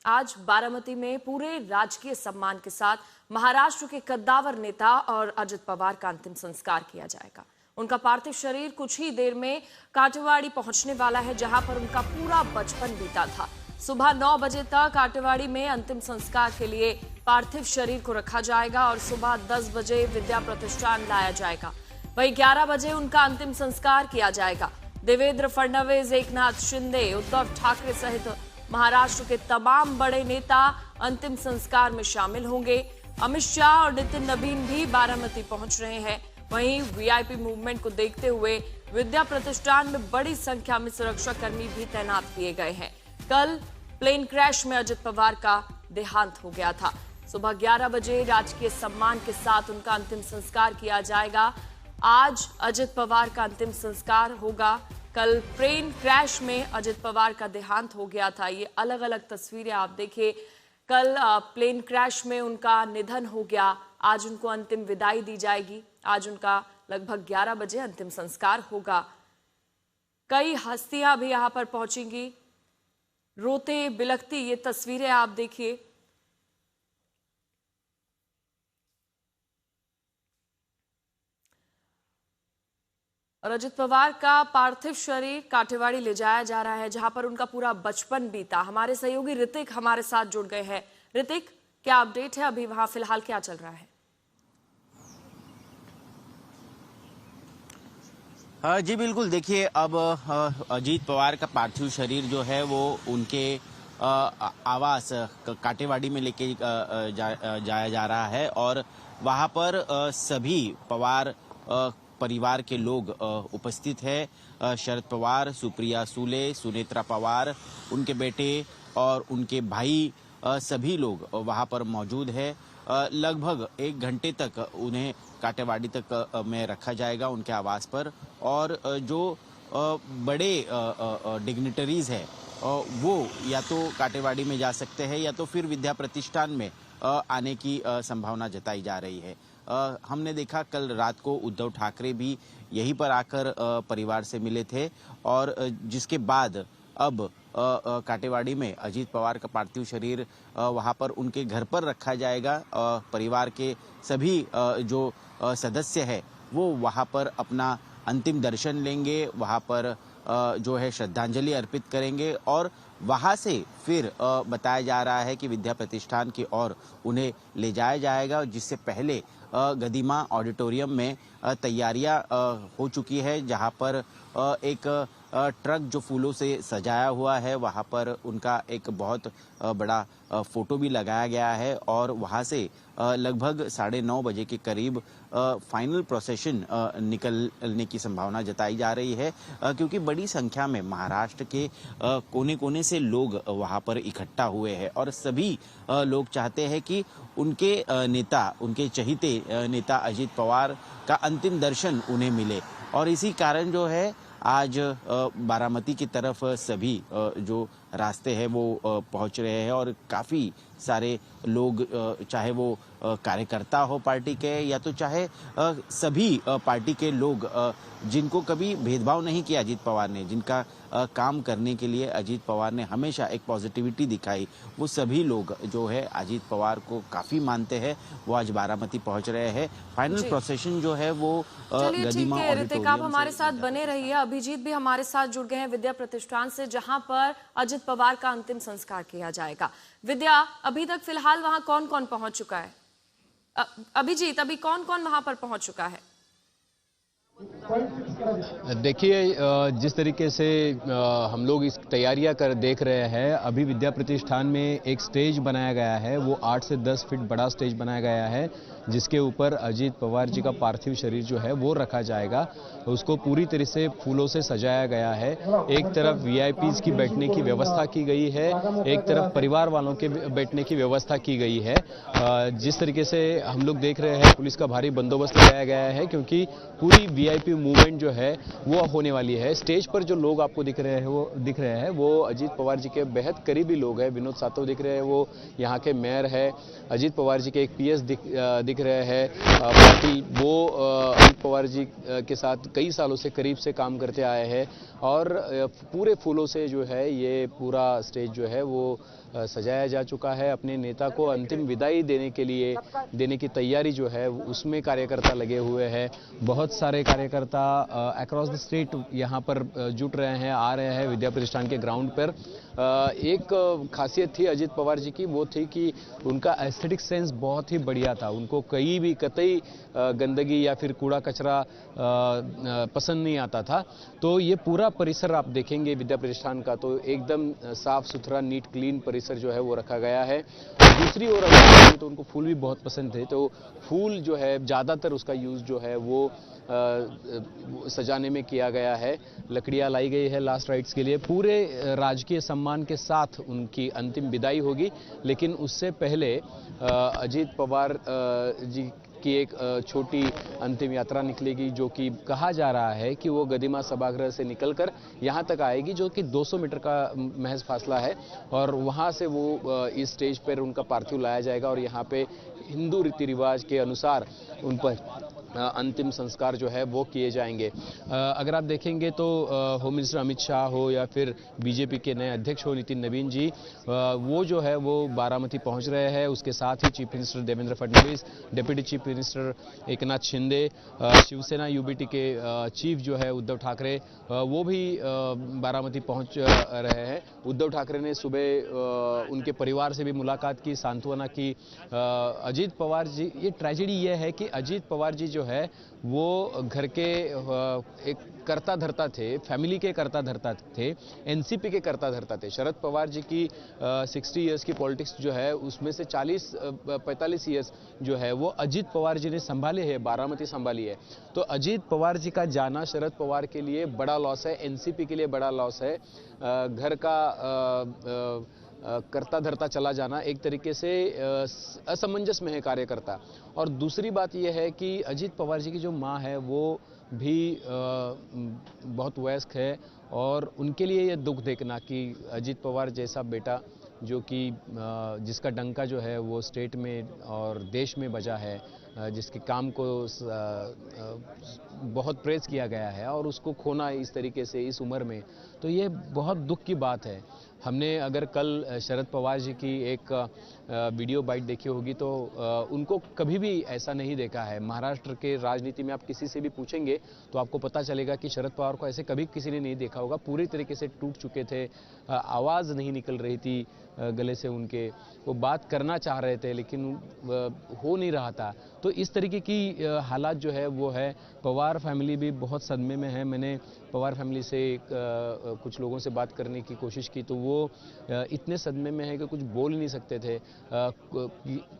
आज बारामती में पूरे राजकीय सम्मान के साथ महाराष्ट्र के कद्दावर नेता और अजित पवार का अंतिम संस्कार किया जाएगा। उनका पार्थिव शरीर कुछ ही देर में काटेवाड़ी पहुंचने वाला है, जहां पर उनका पूरा बचपन बीता था। सुबह 9 बजे तक काटेवाड़ी में अंतिम संस्कार के लिए पार्थिव शरीर को रखा जाएगा और सुबह 10 बजे विद्या प्रतिष्ठान लाया जाएगा। वहीं 11 बजे उनका अंतिम संस्कार किया जाएगा। देवेंद्र फडणवीस, एकनाथ शिंदे, उद्धव ठाकरे सहित महाराष्ट्र के तमाम बड़े नेता अंतिम संस्कार में शामिल होंगे। अमित शाह और नितिन नबीन भी बारामती पहुंच रहे हैं। वहीं वीआईपी मूवमेंट को देखते हुए विद्या प्रतिष्ठान में बड़ी संख्या में सुरक्षा कर्मी भी तैनात किए गए हैं। कल प्लेन क्रैश में अजित पवार का देहांत हो गया था। सुबह 11 बजे राजकीय सम्मान के साथ उनका अंतिम संस्कार किया जाएगा। आज अजित पवार का अंतिम संस्कार होगा। कल प्लेन क्रैश में अजित पवार का देहांत हो गया था। ये अलग अलग तस्वीरें आप देखिए। कल प्लेन क्रैश में उनका निधन हो गया। आज उनको अंतिम विदाई दी जाएगी। आज उनका लगभग 11 बजे अंतिम संस्कार होगा। कई हस्तियां भी यहां पर पहुंचेंगी। रोते बिलखती ये तस्वीरें आप देखिए। और अजित पवार का पार्थिव शरीर काटेवाड़ी ले जाया जा रहा है, जहां पर उनका पूरा बचपन बीता। हमारे सहयोगी ऋतिक हमारे साथ जुड़ गए हैं। ऋतिक, क्या अपडेट है? अभी वहां फिलहाल क्या चल रहा है? जी बिल्कुल, देखिए अब अजीत पवार का पार्थिव शरीर जो है वो उनके आवास काटेवाड़ी में लेके जाया जा रहा है और वहां पर सभी पवार परिवार के लोग उपस्थित है। शरद पवार, सुप्रिया सुले, सुनेत्रा पवार, उनके बेटे और उनके भाई सभी लोग वहां पर मौजूद है। लगभग 1 घंटे तक उन्हें काटेवाड़ी तक में रखा जाएगा उनके आवास पर। और जो बड़े डिग्निटरीज है वो या तो काटेवाड़ी में जा सकते हैं या तो फिर विद्या प्रतिष्ठान में आने की संभावना जताई जा रही है। हमने देखा कल रात को उद्धव ठाकरे भी यहीं पर आकर परिवार से मिले थे और जिसके बाद अब काटेवाड़ी में अजीत पवार का पार्थिव शरीर वहां पर उनके घर पर रखा जाएगा। परिवार के सभी जो सदस्य है वो वहां पर अपना अंतिम दर्शन लेंगे, वहां पर जो है श्रद्धांजलि अर्पित करेंगे और वहां से फिर बताया जा रहा है कि विद्या प्रतिष्ठान की ओर उन्हें ले जाया जाएगा, जिससे पहले गदिमा ऑडिटोरियम में तैयारियां हो चुकी है, जहां पर एक ट्रक जो फूलों से सजाया हुआ है वहां पर उनका एक बहुत बड़ा फोटो भी लगाया गया है और वहां से लगभग 9:30 बजे के करीब फाइनल प्रोसेशन निकलने की संभावना जताई जा रही है, क्योंकि बड़ी संख्या में महाराष्ट्र के कोने कोने से लोग वहां पर इकट्ठा हुए हैं और सभी लोग चाहते हैं कि उनके नेता, उनके चहीते नेता अजीत पवार का अंतिम दर्शन उन्हें मिले। और इसी कारण जो है आज बारामती की तरफ सभी जो रास्ते हैं वो पहुंच रहे हैं और काफ़ी सारे लोग, चाहे वो कार्यकर्ता हो पार्टी के या तो चाहे सभी पार्टी के लोग जिनको कभी भेदभाव नहीं किया अजीत पवार ने, जिनका काम करने के लिए अजीत पवार ने हमेशा एक पॉजिटिविटी दिखाई, वो सभी लोग जो है अजीत पवार को काफ़ी मानते हैं, वो आज बारामती पहुंच रहे हैं। फाइनल प्रोसेशन जो है वो गदिमा ऑडिटोरियम। आप हमारे साथ बने रहिए। अभिजीत भी हमारे साथ जुड़ गए हैं विद्या प्रतिष्ठान से, जहां पर अजित पवार का अंतिम संस्कार किया जाएगा। विद्या, अभी तक फिलहाल वहां कौन कौन पहुंच चुका है? अभिजीत, अभी कौन कौन वहां पर पहुंच चुका है? देखिए, जिस तरीके से हम लोग इस तैयारियां कर देख रहे हैं, अभी विद्या प्रतिष्ठान में एक स्टेज बनाया गया है। वो 8 से 10 फीट बड़ा स्टेज बनाया गया है, जिसके ऊपर अजीत पवार जी का पार्थिव शरीर जो है वो रखा जाएगा। उसको पूरी तरह से फूलों से सजाया गया है। एक तरफ वीआईपीज की बैठने की व्यवस्था की गई है, एक तरफ परिवार वालों के बैठने की व्यवस्था की गई है। जिस तरीके से हम लोग देख रहे हैं, पुलिस का भारी बंदोबस्त लगाया गया है, क्योंकि पूरी वीआईपी मूवमेंट जो है वो होने वाली है। स्टेज पर जो लोग आपको दिख रहे हैं वो अजीत पवार जी के बेहद करीबी लोग हैं। विनोद सातव दिख रहे हैं, वो यहाँ के मेयर है। अजीत पवार जी के एक पीएस दिख रहे हैं पाटिल, वो अजीत पवार जी के साथ कई सालों से करीब से काम करते आए हैं और पूरे फूलों से जो है ये पूरा स्टेज जो है वो सजाया जा चुका है। अपने नेता को अंतिम विदाई देने की तैयारी जो है उसमें कार्यकर्ता लगे हुए हैं। बहुत सारे कार्यकर्ता अक्रॉस द स्टेट यहाँ पर जुट रहे हैं, आ रहे हैं विद्या प्रतिष्ठान के ग्राउंड पर। एक खासियत थी अजीत पवार जी की, वो थी कि उनका एस्थेटिक सेंस बहुत ही बढ़िया था। उनको कहीं भी कतई गंदगी या फिर कूड़ा कचरा पसंद नहीं आता था। तो ये पूरा परिसर आप देखेंगे विद्या प्रतिष्ठान का तो एकदम साफ सुथरा नीट क्लीन परिसर जो है वो रखा गया है। दूसरी ओर अगर देखें तो उनको फूल भी बहुत पसंद थे, तो फूल जो है ज़्यादातर उसका यूज़ जो है वो सजाने में किया गया है। लकड़ियां लाई गई है लास्ट राइट्स के लिए। पूरे राजकीय सम्मान के साथ उनकी अंतिम विदाई होगी, लेकिन उससे पहले अजीत पवार जी की एक छोटी अंतिम यात्रा निकलेगी, जो कि कहा जा रहा है कि वो गदिमा सभागृह से निकलकर यहाँ तक आएगी, जो कि 200 मीटर का महज फासला है। और वहाँ से वो इस स्टेज पर उनका पार्थिव लाया जाएगा और यहाँ पे हिंदू रीति रिवाज के अनुसार उन पर अंतिम संस्कार जो है वो किए जाएंगे। अगर आप देखेंगे तो होम मिनिस्टर अमित शाह हो या फिर बीजेपी के नए अध्यक्ष हो नितिन नवीन जी, वो जो है वो बारामती पहुंच रहे हैं। उसके साथ ही chief minister Devendra Fadnavis, deputy chief minister Eknath Shinde, Shiv Sena UBT के चीफ जो है उद्धव ठाकरे, वो भी बारामती पहुंच रहे हैं। उद्धव ठाकरे ने सुबह उनके परिवार से भी मुलाकात की, सांत्वना की। अजीत पवार जी, ये ट्रेजेडी ये है कि अजीत पवार जी जो है वो घर के एक कर्ता धर्ता थे, फैमिली के कर्ता धर्ता थे, एनसीपी के कर्ता धर्ता थे। शरद पवार जी की 60 इयर्स की पॉलिटिक्स जो है उसमें से 45 इयर्स जो है वो अजीत पवार जी ने संभाले है, बारामती संभाली है। तो अजीत पवार जी का जाना शरद पवार के लिए बड़ा लॉस है, एनसीपी के लिए बड़ा लॉस है। घर का करता धरता चला जाना एक तरीके से असमंजस में है कार्यकर्ता। और दूसरी बात यह है कि अजीत पवार जी की जो मां है वो भी बहुत वयस्क है और उनके लिए ये दुख देखना कि अजीत पवार जैसा बेटा जो कि जिसका डंका जो है वो स्टेट में और देश में बजा है, जिसके काम को बहुत प्रेज किया गया है और उसको खोना इस तरीके से इस उम्र में, तो ये बहुत दुख की बात है। हमने अगर कल शरद पवार जी की एक वीडियो बाइट देखी होगी तो उनको कभी भी ऐसा नहीं देखा है। महाराष्ट्र के राजनीति में आप किसी से भी पूछेंगे तो आपको पता चलेगा कि शरद पवार को ऐसे कभी किसी ने नहीं देखा होगा। पूरी तरीके से टूट चुके थे, आवाज़ नहीं निकल रही थी गले से उनके, वो बात करना चाह रहे थे लेकिन हो नहीं रहा था। तो इस तरीके की हालात जो है वो है। पवार फैमिली भी बहुत सदमे में है। मैंने पवार फैमिली से कुछ लोगों से बात करने की कोशिश की तो वो इतने सदमे में है कि कुछ बोल नहीं सकते थे।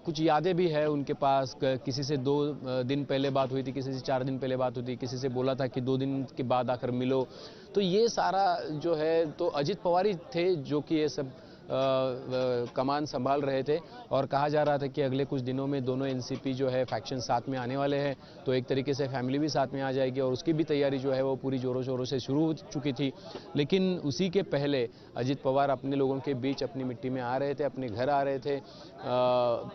कुछ यादें भी है उनके पास, किसी से 2 दिन पहले बात हुई थी, किसी से 4 दिन पहले बात हुई थी, किसी से बोला था कि 2 दिन के बाद आकर मिलो। तो ये सारा जो है तो अजीत पवार ही थे जो कि ये सब कमान संभाल रहे थे। और कहा जा रहा था कि अगले कुछ दिनों में दोनों एनसीपी जो है फैक्शन साथ में आने वाले हैं, तो एक तरीके से फैमिली भी साथ में आ जाएगी और उसकी भी तैयारी जो है वो पूरी जोरों शोरों से शुरू हो चुकी थी। लेकिन उसी के पहले अजीत पवार अपने लोगों के बीच अपनी मिट्टी में आ रहे थे, अपने घर आ रहे थे,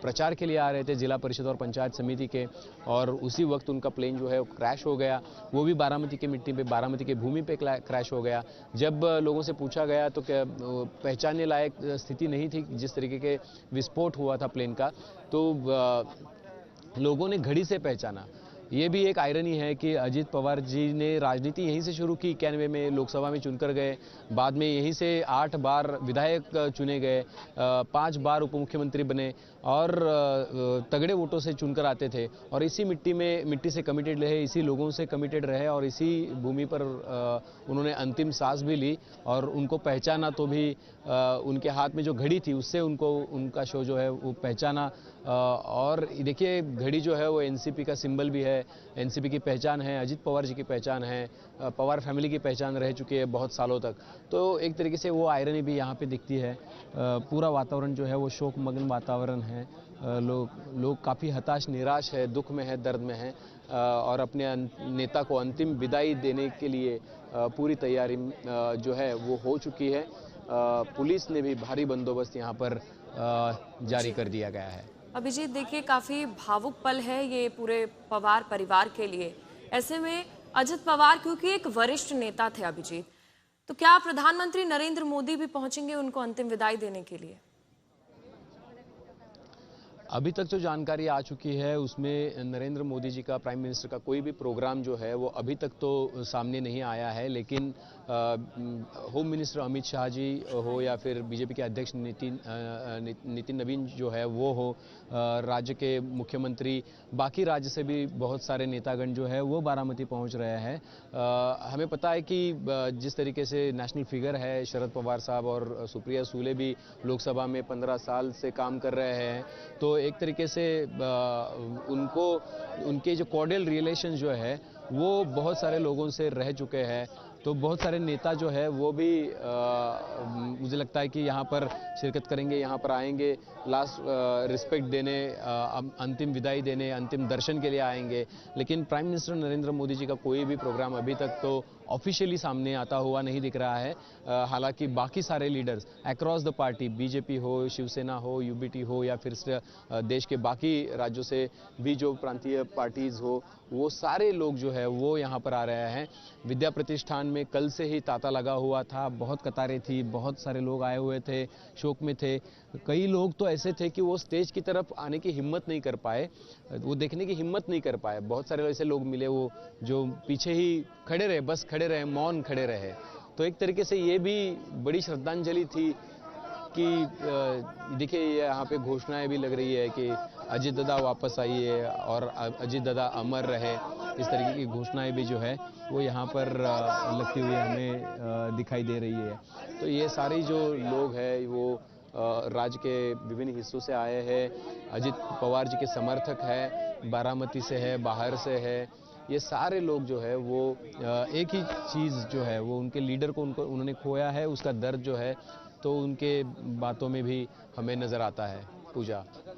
प्रचार के लिए आ रहे थे जिला परिषद और पंचायत समिति के, और उसी वक्त उनका प्लेन जो है वो क्रैश हो गया। वो भी बारामती की मिट्टी पे, बारामती की भूमि पे क्रैश हो गया। जब लोगों से पूछा गया तो क्या पहचानने लायक स्थिति नहीं थी जिस तरीके के विस्फोट हुआ था प्लेन का, तो लोगों ने घड़ी से पहचाना। ये भी एक आयरनी है कि अजीत पवार जी ने राजनीति यहीं से शुरू की, 91 में लोकसभा में चुनकर गए, बाद में यहीं से 8 बार विधायक चुने गए, 5 बार उप मुख्यमंत्री बने और तगड़े वोटों से चुनकर आते थे और इसी मिट्टी से कमिटेड रहे, इसी लोगों से कमिटेड रहे और इसी भूमि पर उन्होंने अंतिम सांस भी ली। और उनको पहचाना तो भी उनके हाथ में जो घड़ी थी उससे उनका शो जो है वो पहचाना। और देखिए घड़ी जो है वो एनसीपी का सिंबल भी है, एनसीपी की पहचान है, अजीत पवार जी की पहचान है, पवार फैमिली की पहचान रह चुकी है बहुत सालों तक। तो एक तरीके से वो आयरनी भी यहाँ पे दिखती है। पूरा वातावरण जो है वो शोकमग्न वातावरण है। लोग काफ़ी हताश, निराश है, दुख में है, दर्द में है और अपने नेता को अंतिम विदाई देने के लिए पूरी तैयारी जो है वो हो चुकी है। पुलिस ने भी भारी बंदोबस्त यहाँ पर जारी कर दिया गया है। अभिजीत, देखिए काफी भावुक पल है ये पूरे पवार परिवार के लिए। ऐसे में अजित पवार क्योंकि एक वरिष्ठ नेता थे अभिजीत, तो क्या प्रधानमंत्री नरेंद्र मोदी भी पहुंचेंगे उनको अंतिम विदाई देने के लिए? अभी तक जो जानकारी आ चुकी है उसमें नरेंद्र मोदी जी का, प्राइम मिनिस्टर का कोई भी प्रोग्राम जो है वो अभी तक तो सामने नहीं आया है। लेकिन होम मिनिस्टर अमित शाह जी हो या फिर बीजेपी के अध्यक्ष नितिन नवीन जो है वो हो, राज्य के मुख्यमंत्री, बाकी राज्य से भी बहुत सारे नेतागण जो है वो बारामती पहुंच रहे हैं। हमें पता है कि जिस तरीके से नेशनल फिगर है शरद पवार साहब और सुप्रिया सूले भी लोकसभा में 15 साल से काम कर रहे हैं, तो एक तरीके से उनके जो कॉर्डियल रिलेशन जो है वो बहुत सारे लोगों से रह चुके हैं। तो बहुत सारे नेता जो है वो भी मुझे लगता है कि यहाँ पर शिरकत करेंगे, यहाँ पर आएंगे, लास्ट रिस्पेक्ट देने, अंतिम विदाई देने, अंतिम दर्शन के लिए आएंगे। लेकिन प्राइम मिनिस्टर नरेंद्र मोदी जी का कोई भी प्रोग्राम अभी तक तो ऑफिशियली सामने आता हुआ नहीं दिख रहा है। हालांकि बाकी सारे leaders across the party, BJP हो, शिवसेना हो, यूबीटी हो या फिर देश के बाकी राज्यों से भी जो प्रांतीय पार्टीज हो, वो सारे लोग जो है वो यहाँ पर आ रहे हैं। विद्या प्रतिष्ठान में कल से ही तांता लगा हुआ था, बहुत कतारें थी, बहुत सारे लोग आए हुए थे, शोक में थे। कई लोग तो ऐसे थे कि वो स्टेज की तरफ आने की हिम्मत नहीं कर पाए, वो देखने की हिम्मत नहीं कर पाए। बहुत सारे ऐसे लोग मिले वो जो पीछे ही खड़े रहे, बस खड़े रहे, मौन खड़े रहे। तो एक तरीके से ये भी बड़ी श्रद्धांजलि थी कि देखिए यहाँ पे घोषणाएं भी लग रही है कि अजीत दादा वापस आइए और अजीत दादा अमर रहे, इस तरीके की घोषणाएं भी जो है वो यहाँ पर लगती हुई हमें दिखाई दे रही है। तो ये सारी जो लोग हैं वो राज्य के विभिन्न हिस्सों से आए हैं। अजीत पवार जी के समर्थक है, बारामती से है, बाहर से है। ये सारे लोग जो है वो एक ही चीज़ जो है वो उनके लीडर को उन्होंने खोया है, उसका दर्द जो है तो उनके बातों में भी हमें नज़र आता है। पूजा।